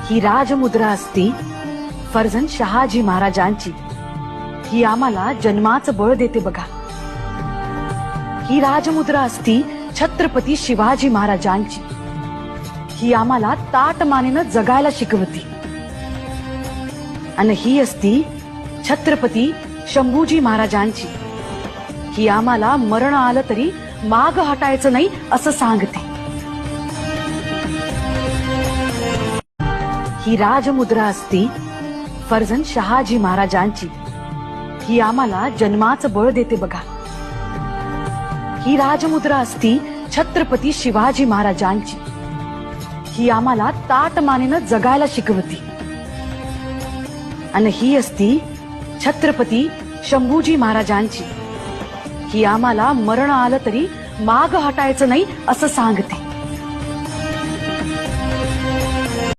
ही राजमुद्रा असती फर्जंद शहाजी महाराजांची, ही आम्हाला जन्माचं बळ देते बघा. ही राजमुद्रा असती छत्रपती शिवाजी महाराजांची, ही आम्हाला ताट मानेनं जगायला शिकवती. आणि ही असती छत्रपती शंभूजी महाराजांची, ही आम्हाला मरण आलं तरी माग हटायचं नाही असं सांगते. ही राजमुद्रा असती फर्जंद शहाजी महाराजांची, ही आम्हाला जन्माचं बळ देते बघा. ही राजमुद्रा असती छत्रपती शिवाजी महाराजांची, ही आम्हाला ताट मानेनं जगायला शिकवती. आणि ही असती छत्रपती शंभूजी महाराजांची, ही आम्हाला मरण आलं तरी माग हटायचं नाही असं सांगते.